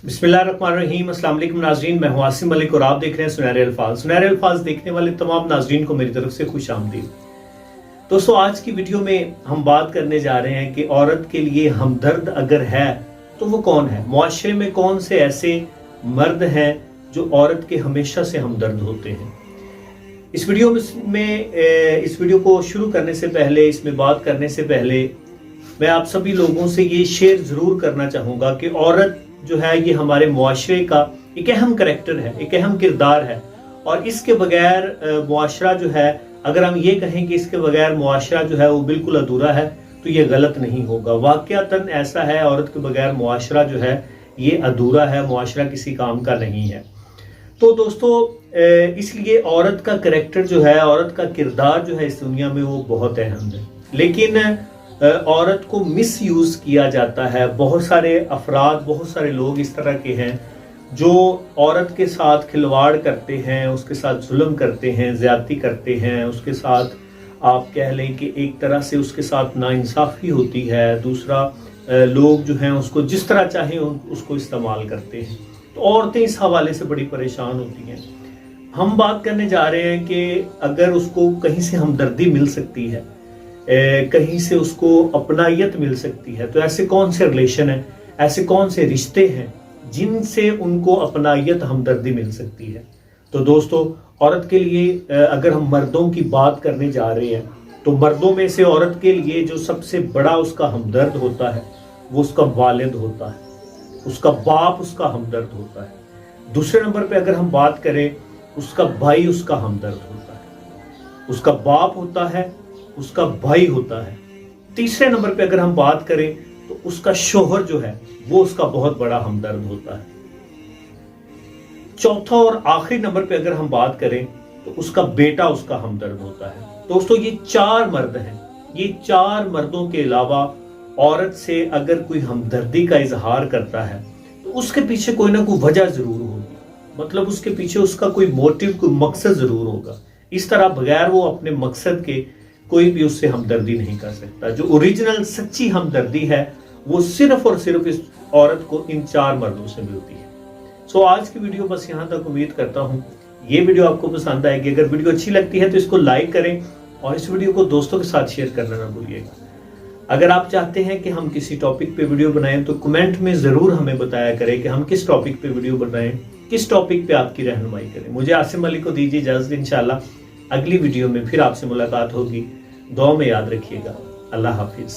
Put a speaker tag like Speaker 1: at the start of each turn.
Speaker 1: बिस्मिल्लाहिर्रहमानिर्रहीम। अस्सलाम वालेकुम नाज़रीन, मैं हूं आसिम मलिक और आप देख रहे हैं सुनहरे अल्फाज। सुनहरे अल्फाज देखने वाले तमाम नाज़रीन को मेरी तरफ से खुश आमदीद। दोस्तों, आज की वीडियो में हम बात करने जा रहे हैं कि औरत के लिए हमदर्द अगर है तो वो कौन है। मुआशरे में कौन से ऐसे मर्द हैं जो औरत के हमेशा से हमदर्द होते हैं। इस वीडियो को शुरू करने से पहले, इसमें बात करने से पहले मैं आप सभी लोगों से ये शेयर जरूर करना चाहूँगा कि औरत जो है ये हमारे मुआशरे का एक अहम करैक्टर है, एक अहम किरदार है। और इसके बगैर मुआशरा जो है, अगर हम ये कहें कि इसके बगैर मुआशरा जो है वो बिल्कुल अधूरा है, तो ये गलत नहीं होगा। वाकयातन ऐसा है, औरत के बगैर मुआशरा जो है ये अधूरा है, मुआशरा किसी काम का नहीं है। तो दोस्तों, इसलिए औरत का करैक्टर जो है, औरत का किरदार जो है इस दुनिया में वो बहुत अहम है। लेकिन औरत को मिस यूज किया जाता है। बहुत सारे अफराद, बहुत सारे लोग इस तरह के हैं जो औरत के साथ खिलवाड़ करते हैं, उसके साथ जुल्म करते हैं, ज्यादती करते हैं, उसके साथ आप कह लें कि एक तरह से उसके साथ नाइंसाफी होती है। दूसरा, लोग जो हैं उसको जिस तरह चाहें उसको इस्तेमाल करते हैं। तो औरतें इस हवाले से बड़ी परेशान होती हैं। हम बात करने जा रहे हैं कि अगर उसको कहीं से हमदर्दी मिल सकती है, कहीं से उसको अपनायत मिल सकती है, तो ऐसे कौन से रिलेशन हैं, ऐसे कौन से रिश्ते हैं जिनसे उनको अपनायत, हमदर्दी मिल सकती है। तो दोस्तों, औरत के लिए अगर हम मर्दों की बात करने जा रहे हैं तो मर्दों में से औरत के लिए जो सबसे बड़ा उसका हमदर्द होता है वो उसका वालिद होता है, उसका बाप उसका हमदर्द होता है। दूसरे नंबर पे अगर हम बात करें, उसका भाई उसका हमदर्द होता है, उसका बाप होता है, उसका भाई होता है। तीसरे नंबर पे अगर हम बात करें तो उसका शोहर जो है वो उसका बहुत बड़ा हमदर्द होता है। चौथा और आखिरी नंबर पे अगर हम बात करें तो उसका बेटा उसका हमदर्द होता है। दोस्तों, ये चार मर्द हैं। ये चार मर्दों के अलावा औरत से अगर कोई हमदर्दी का इजहार करता है तो उसके पीछे कोई ना कोई वजह जरूर होगी, मतलब उसके पीछे उसका कोई मोटिव, कोई मकसद जरूर होगा। इस तरह बगैर वो अपने मकसद के कोई भी उससे हमदर्दी नहीं कर सकता। जो ओरिजिनल सच्ची हमदर्दी है वो सिर्फ और सिर्फ इस औरत को इन चार मर्दों से मिलती है। सो आज की वीडियो बस यहाँ तक। उम्मीद करता हूँ ये वीडियो आपको पसंद आएगी। अगर वीडियो अच्छी लगती है तो इसको लाइक करें और इस वीडियो को दोस्तों के साथ शेयर करना ना भूलिएगा। अगर आप चाहते हैं कि हम किसी टॉपिक पे वीडियो बनाएं तो कमेंट में जरूर हमें बताया करें कि हम किस टॉपिक पे वीडियो बनाएं, किस टॉपिक पे आपकी रहनुमाई करें। मुझे आसिम मलिक को दीजिए इजाजत। इंशाल्लाह अगली वीडियो में फिर आपसे मुलाकात होगी। दुआ में याद रखिएगा। अल्लाह हाफिज।